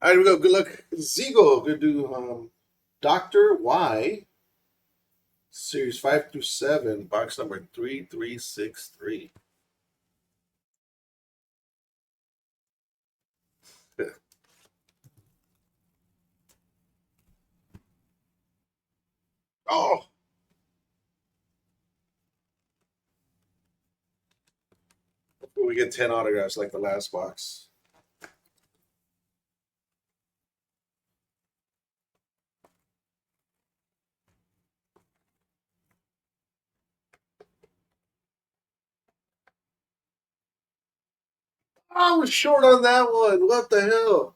All right, we go. Good luck, Zeagle. Good to do Doctor Y, series 5 through 7, box number 3363. Oh, hopefully we get 10 autographs like the last box. I was short on that one. What the hell?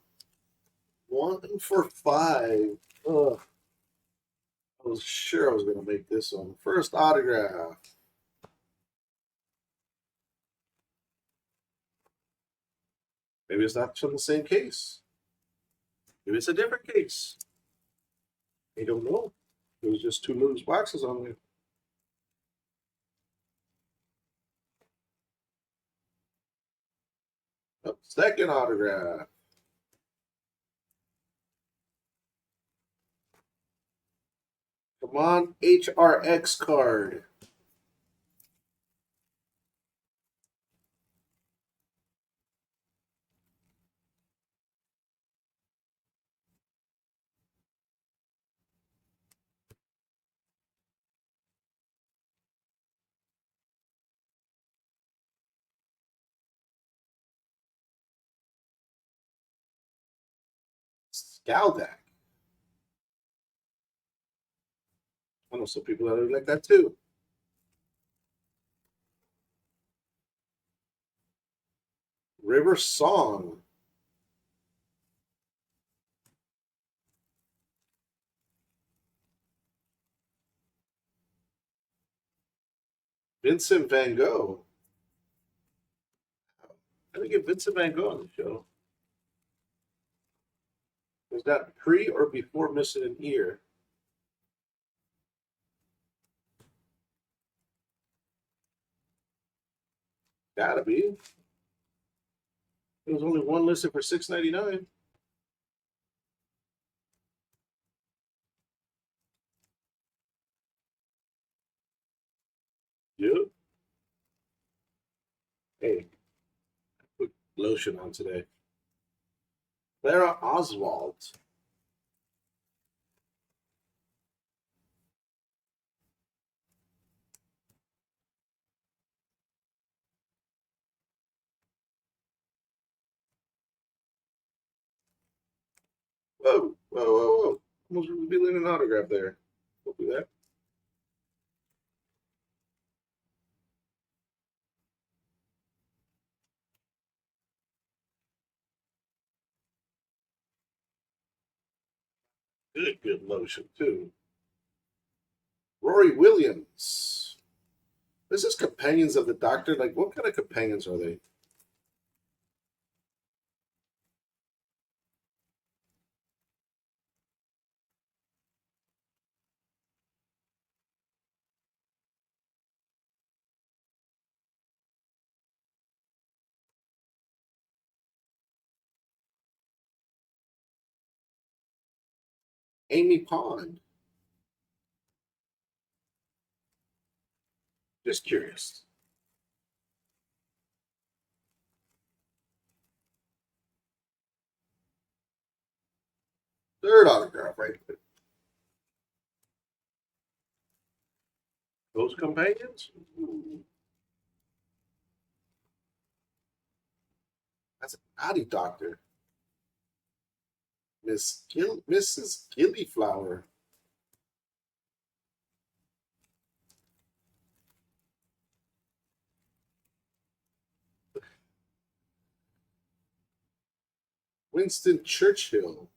1 for 5. Ugh. I was sure I was going to make this one. First autograph. Maybe it's not from the same case. Maybe it's a different case. I don't know. It was just two loose boxes on there. Oh, second autograph. Come on, HRX card. Scaldack. I know some people that are like that too. River Song. Vincent Van Gogh. How do we get Vincent Van Gogh on the show? Was that pre or before missing an ear? Gotta be. There was only one listed for $6.99. Yep. Hey, put lotion on today. Clara Oswald. Whoa, whoa, whoa, whoa. Almost revealing an autograph there. We'll do that. Good lotion, too. Rory Williams. This is Companions of the Doctor. Like, what kind of companions are they? Amy Pond. Just curious. Third autograph right there. Those companions? Ooh. That's an Audi Doctor. Mrs. Gillyflower. Winston Churchill.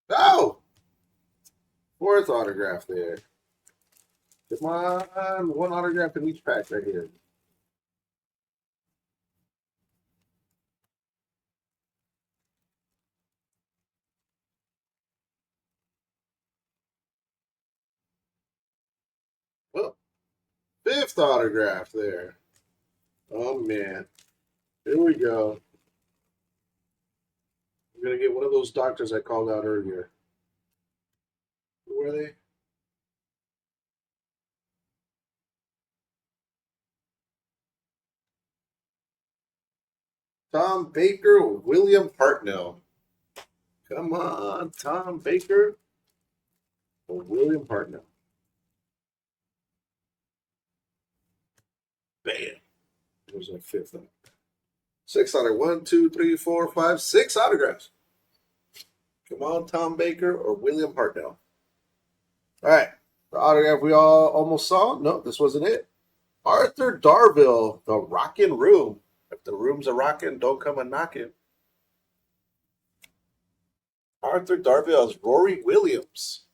Oh! Fourth autograph there. Come on. One autograph in each pack right here. Well, fifth 5th autograph there. Oh, man. Here we go. We're going to get one of those doctors I called out earlier. Who were they? Tom Baker, William Hartnell. Come on, Tom Baker or William Hartnell. Bam. There's my 5th one. 6 autographs. 1, 2, 3, 4, 5, 6 autographs. Come on, Tom Baker or William Hartnell. All right. The autograph we all almost saw. No, this wasn't it. Arthur Darvill, the Rockin' Room. If the room's a rockin', don't come a knockin'. Arthur Darvill is Rory Williams.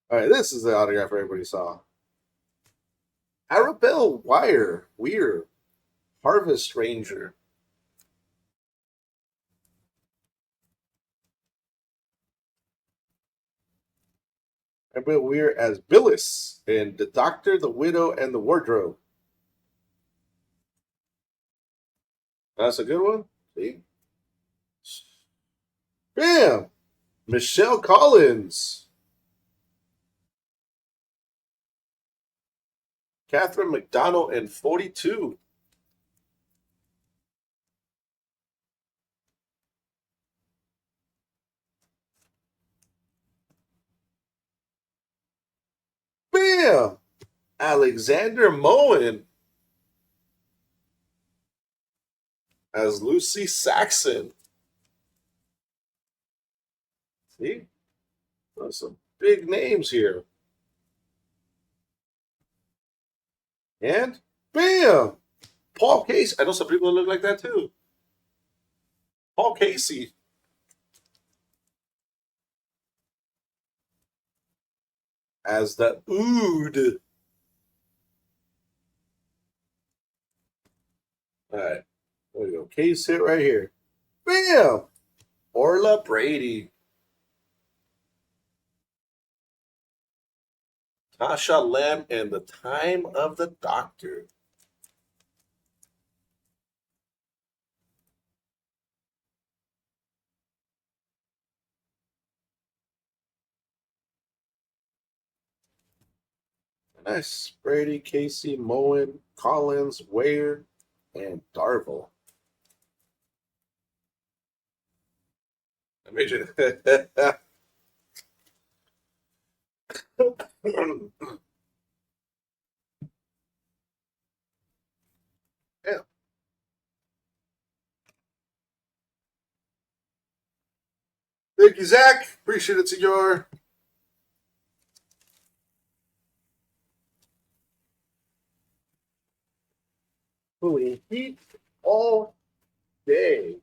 All right, this is the autograph everybody saw. Arabelle Weir, Harvest Ranger. Arabelle Weir as Billis in The Doctor, the Widow, and the Wardrobe. That's a good one. See? Bam! Michelle Collins. Catherine McDonald in 42. Bam! Alexander Moen as Lucy Saxon. See? There's some big names here. And bam! Paul Casey. I know some people that look like that too. Paul Casey. As the Ood. All right. There we go. Case hit right here. Bam! Orla Brady. Tasha Lamb and The Time of the Doctor. Nice. Brady, Casey, Moen, Collins, Weir, and Darvill. Imagine. Yeah. Thank you, Zach. Appreciate it, senor. Holy heat all day.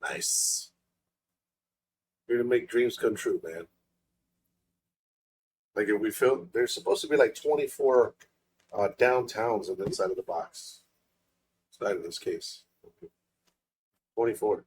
Nice. Here to make dreams come true, man. Like if we film, there's supposed to be like 24 downtowns on the inside of the box. Inside of this case. 24.